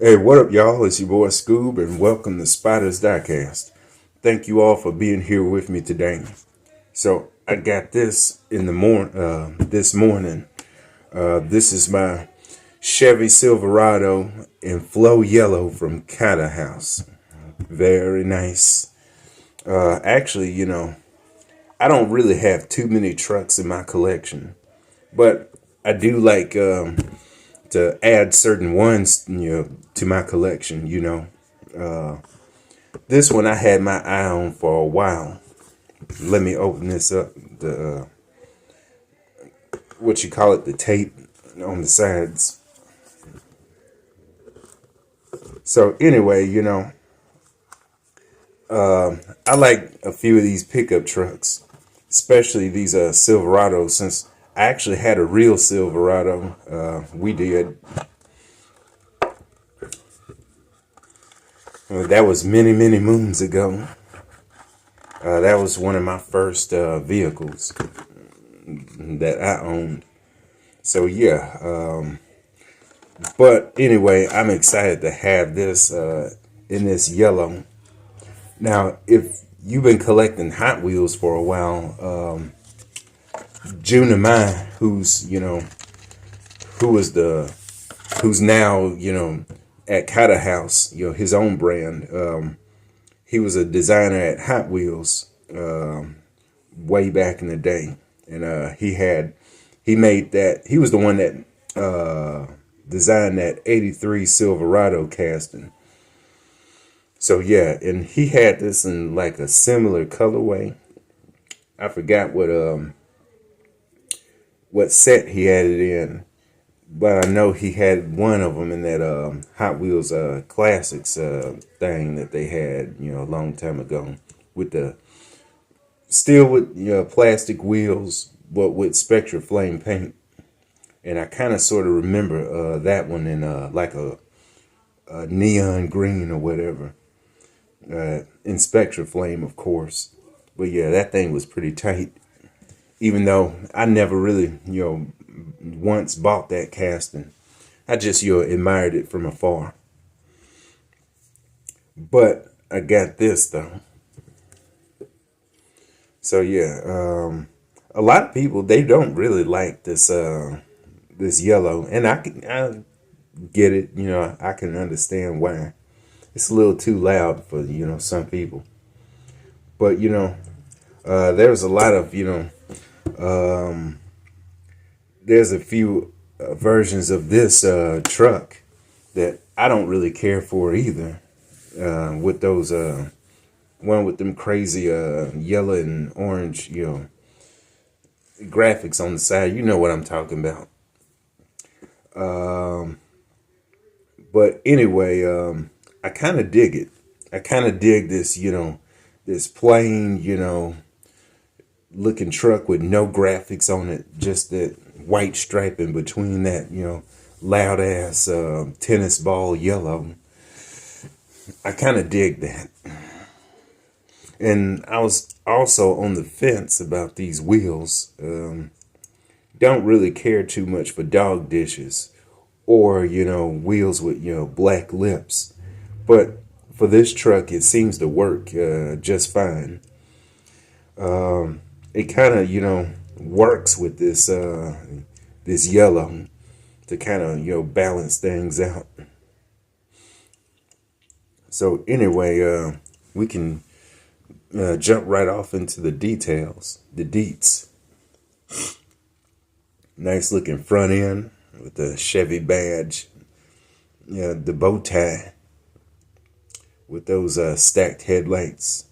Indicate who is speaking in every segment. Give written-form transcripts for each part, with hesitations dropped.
Speaker 1: Hey, what up, y'all? It's your boy Scoob, and welcome to Spider's Diecast. Thank you all for being here with me today. So I got this in the this morning. This is my Chevy Silverado in Flow Yellow from Kaido House. Very nice. Actually, I don't really have too many trucks in my collection, but I do like to add certain ones, to my collection. This one I had my eye on for a while. Let me open this up. The what you call it, the tape on the sides. So anyway, I like a few of these pickup trucks, especially these Silverados. Since I actually had a real Silverado, we did. That was many, many moons ago. That was one of my first vehicles that I owned. So yeah, but anyway, I'm excited to have this in this yellow. Now, if you've been collecting Hot Wheels for a while, June and Mai, who's now at Kata House, his own brand. He was a designer at Hot Wheels way back in the day, and he made that. He was the one that designed that '83 Silverado casting. So yeah, and he had this in like a similar colorway. I forgot what set he had it in, but I know he had one of them in that Hot Wheels Classics thing that they had, a long time ago, with still with plastic wheels, but with Spectra Flame paint. And I kind of sort of remember that one in like a neon green or whatever, in Spectra Flame, of course. But yeah, that thing was pretty tight. Even though I never really, once bought that casting. I just, admired it from afar. But I got this though. So yeah, a lot of people, they don't really like this yellow, and I get it. I can understand why. It's a little too loud for some people. But there's a lot of there's a few versions of this truck that I don't really care for either. With those one with them crazy yellow and orange, graphics on the side. You know what I'm talking about. But anyway, I kind of dig it. I kind of dig this, this plain, looking truck with no graphics on it, just that white stripe in between that, loud ass tennis ball yellow. I kind of dig that. And I was also on the fence about these wheels. Don't really care too much for dog dishes or, wheels with, black lips. But for this truck, it seems to work just fine. It kind of, works with this yellow to kind of, balance things out. So anyway, we can jump right off into the details, the deets. Nice looking front end with the Chevy badge. The bow tie with those stacked headlights.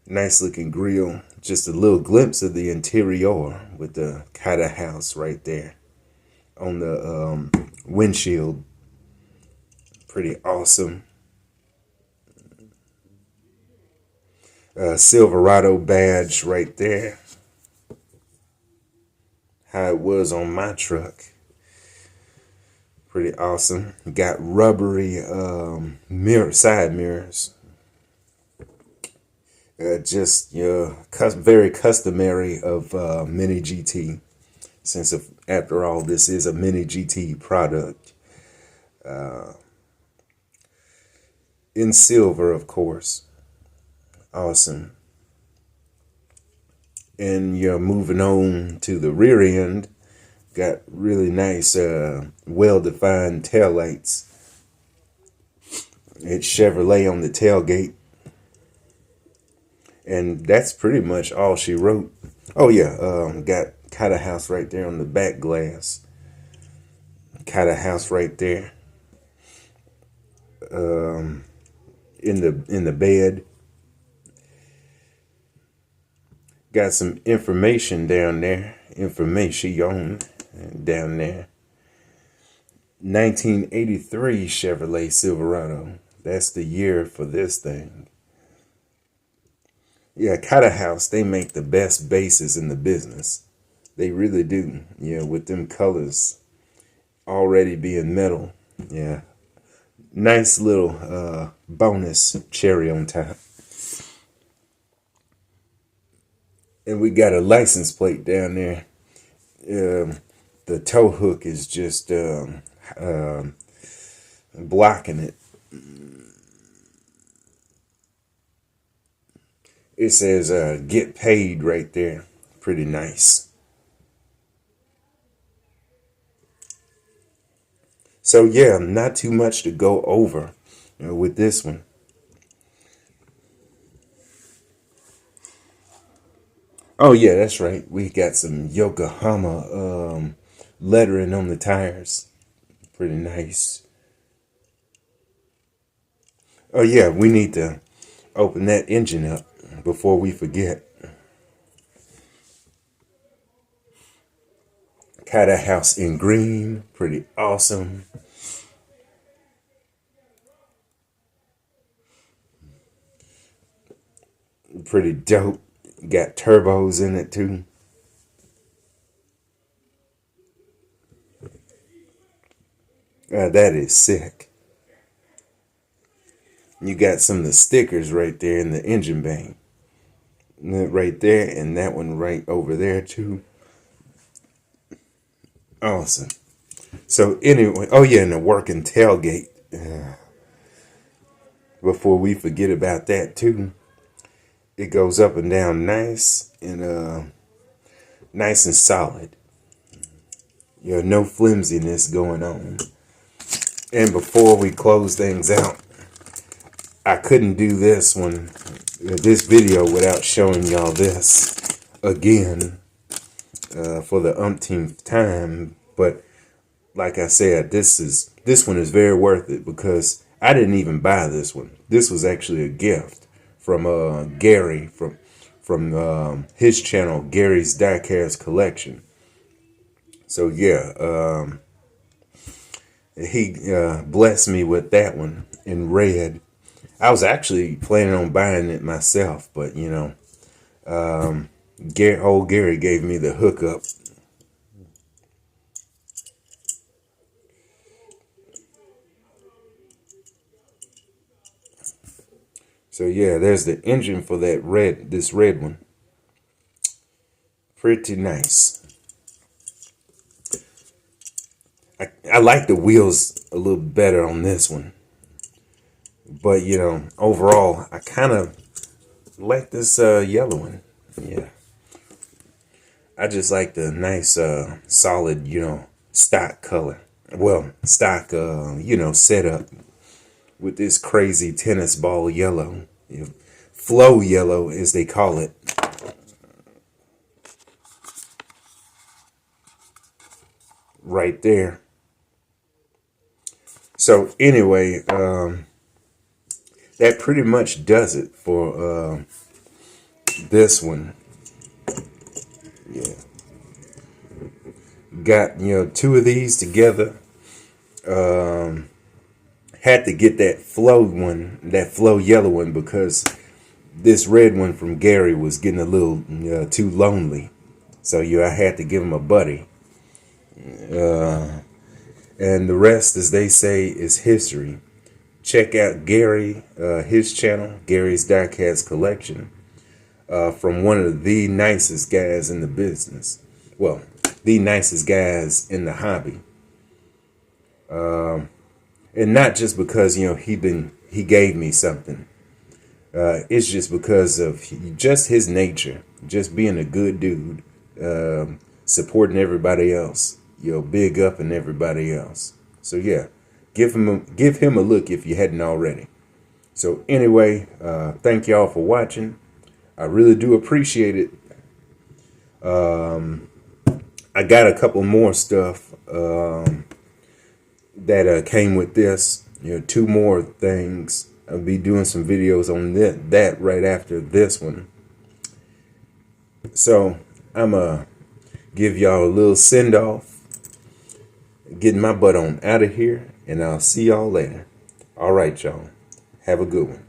Speaker 1: Nice looking grill. Just a little glimpse of the interior with the Kaido House right there on the windshield. Pretty awesome. Silverado badge right there. How it was on my truck. Pretty awesome. Got rubbery side mirrors. Just very customary of Mini GT, since after all this is a Mini GT product. in silver, of course. Awesome. And you're moving on to the rear end. Got really nice, well-defined taillights. It's Chevrolet on the tailgate. And that's pretty much all she wrote. Oh yeah, got Kaido house right there on the back glass. Kaido house right there. In the bed. Got some information down there. Information down there. 1983 Chevrolet Silverado. That's the year for this thing. Yeah, Kaido House, they make the best bases in the business. They really do. Yeah, with them colors already being metal. Yeah. Nice little bonus cherry on top. And we got a license plate down there. The tow hook is just blocking it. It says get paid right there. Pretty nice. So yeah, not too much to go over with this one. Oh yeah, that's right. We got some Yokohama lettering on the tires. Pretty nice. Oh yeah, we need to open that engine up before we forget. Kaido house in green. Pretty awesome. Pretty dope. Got turbos in it too. That is sick. You got some of the stickers right there in the engine bay. Right there, and that one right over there too. Awesome. So anyway, oh yeah, and the working tailgate. Before we forget about that too. It goes up and down nice and nice and solid. You know, no flimsiness going on. And before we close things out, I couldn't do this video without showing y'all this again for the umpteenth time. But like I said, this one is very worth it because I didn't even buy this one. This was actually a gift from Gary from his channel, Gary's Diecast Collection. So yeah, he blessed me with that one in red. I was actually planning on buying it myself, but you know, old Gary gave me the hookup. So yeah, there's the engine for this red one. Pretty nice. I like the wheels a little better on this one. But you know, overall, I kind of like this yellow one. Yeah. I just like the nice solid, you know, stock color. Well, stock, you know, setup. With this crazy tennis ball yellow, flow yellow as they call it. Right there. So anyway, that pretty much does it for this one. Yeah. Got, you know, two of these together. Had to get that flow yellow one because this red one from Gary was getting a little too lonely. So I had to give him a buddy. And the rest, as they say, is history. Check out Gary, his channel, Gary's Diecast Collection, from one of the nicest guys in the business. Well, the nicest guys in the hobby. And not just because, you know, he he gave me something. It's just because of just his nature, just being a good dude, supporting everybody else, big up and everybody else. So yeah, give him a look if you hadn't already. So anyway, thank y'all for watching. I really do appreciate it. I got a couple more stuff that came with this. 2 more things. I'll be doing some videos on that right after this one. So I'm gonna give y'all a little send off, getting my butt on out of here, and I'll see y'all later. All right, y'all. Have a good one.